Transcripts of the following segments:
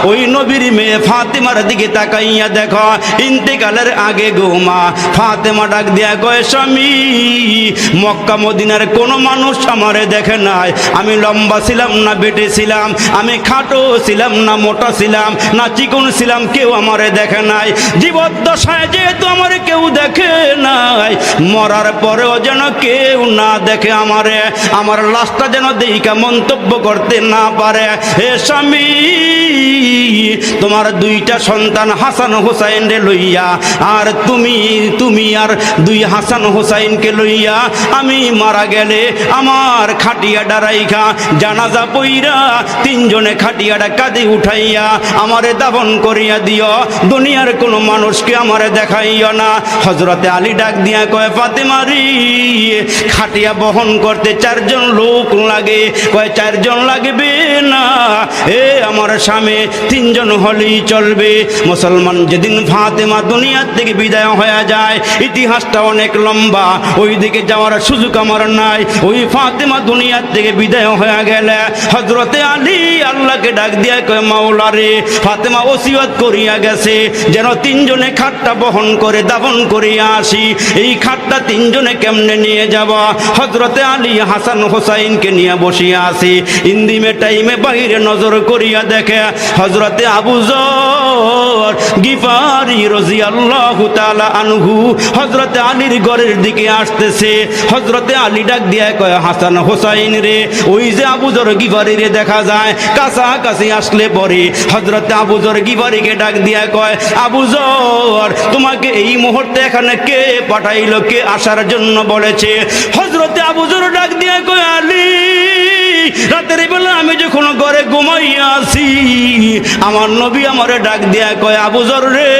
ওই নবীর মেয়ে ফাতেমার দিকে তাকাইয়া দেখো, ইন্তেকালের আগে গো মা ফাতেমা ডাক দিয়া কয়, স্বামী মক্কা মদিনার কোনো মানুষ আমারে দেখে নাই, আমি লম্বা ছিলাম না বেটে ছিলাম, আমি খাটো ছিলাম না মোটা ছিলাম না চিকন ছিলাম, কেউ আমারে দেখে নাই। জীবদ্দশায় যেহেতু আমারে কেউ দেখে নাই, মরার পরেও যেন কেউ না দেখে আমারে, আমার লাশটা যেন দেইকা মন্তব্য করতে না পারে। হে স্বামী, তোমার দুইটা সন্তান হাসান হোসাইন রে লইয়া আর তুমি আর দুই হাসান হোসাইনকে লইয়া আমি মারা গেলে আমার খাটিয়াটা রাইখা জানাজা পইরা তিনজনে খাটিয়াটা কাঁধে উঠাইয়া আমারে দাফন করিয়া দিও, দুনিয়ার কোনো মানুষকে আমারে দেখাইও না। হযরতে আলী ডাক দিয়া কয়, ফাতেমারি খাটিয়া বহন করতে চারজন লোক লাগে। কয় চারজন লাগবে না, এ আমার স্বামী তিনজন হলেই চলবে। মুসলমান যেদিন ফাতেমা দুনিয়ার থেকে বিদায় হয়ে যায়, ইতিহাসটা অনেক লম্বা, ওই দিকে যাওয়ার সুযোগ আমার নাই। ওই ফাতেমা দুনিয়ার থেকে বিদায় হয়ে গেলে হযরতে আলী আল্লাহকে ডাক দিয়া কয়, মাওলা রে, ফাতেমা ওসিয়ত করিয়া গেছে যেন তিনজনে খাটটা বহন করে দাফন করিয়া আসি। এই খাটটা তিনজনে কেমনে নিয়ে যাব? হযরতে আলী হাসান হোসাইনকে নিয়ে বসিয়া আসি। ইন্দিমে টাইমে বাহিরে নজর করিয়া দেখে হযরতে আবু যর গিফারি রাদিয়াল্লাহু তাআলা আনহু হযরতে আলীর ঘরের দিকে আসতেছে। হযরতে আলী ডাক দিয়া কয়, হাসান হোসাইন রে, ওই যে আবু যর গিফারি রে দেখা যায়। কাছাকাছি আসলে পরে হযরতে আবু যর গিফারিকে ডাক দিয়া কয়, আবু যর, তোমাকে এই মুহূর্তে এখানে কে পাঠাইলো, কে আসার জন্য বলেছে? হযরতে আবু যর ডাক দিয়া কয়, আলী, রাতের বেলা আমি যখন ঘরে ঘুমাইয়া আছি, আমার নবী আমারে ডাক দিয়া কয়, আবু যর রে,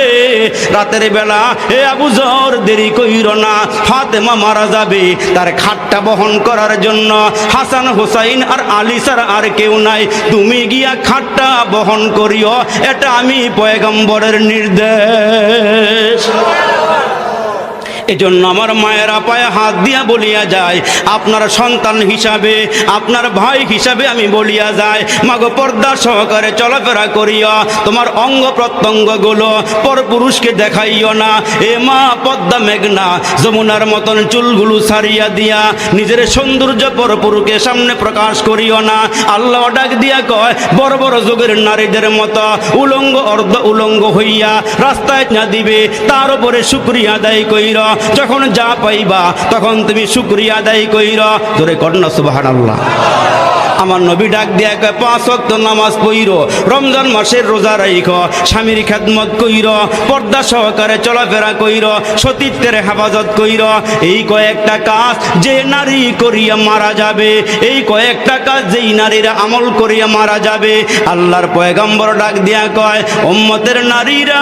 রাতের বেলা এ আবু যর দেরি কইরো না, ফাতেমা মারা যাবে, তার খাটটা বহন করার জন্য হাসান হোসাইন আর আলী ছাড়া আর কেউ নাই, তুমি গিয়া খাটটা বহন করিও, এটা আমি পয়গম্বরের নির্দেশ। এজন্য আমার মায়েরা পায়ে হাত দিয়া বলিয়া যায়, আপনার সন্তান হিসাবে, আপনার ভাই হিসাবে আমি বলিয়া যাই, মাগো পর্দা সহকারে চলাফেরা করিয়া তোমার অঙ্গ প্রত্যঙ্গ গুলো পর পুরুষকে দেখাইও না। এ মা পদ্মা মেঘনা যমুনার মতন চুলগুলো ছাড়িয়া দিয়া নিজের সৌন্দর্য পর পুরুষের সামনে প্রকাশ করিও না। আল্লাহ ডাক দিয়া কয়, বড় বড় যুগের নারীদের মতো উলঙ্গ অর্ধ উলঙ্গ হইয়া রাস্তায় না দিবে, তার উপরে শুকরিয়া আদায় কইর, যখন যা পাইবা তখন তুমি শুকরিয়া আদায় কইর। জোরে কন্যা সুবহানাল্লাহ। আমার নবী ডাক দিয়া কয়, 5 ওয়াক্ত নামাজ পড়িও, রমজান মাসের রোজা রাইখো, স্বামীর খেদমত কইর, পর্দা সহকারে চলাফেরা কইর, সতীত্বের হেফাজত কইর। এই কয়েকটা কাজ যে নারী করিয়া মারা যাবে, এই কয়েকটা কাজ যেই নারীরা আমল করিয়া মারা যাবে, আল্লাহর পয়গম্বর ডাক দিয়া কয়, উম্মতের নারীরা,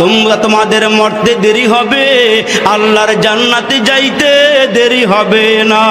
তোমরা তোমাদের মরতে দেরি হবে, আল্লাহর জান্নাতে যাইতে দেরি হবে না।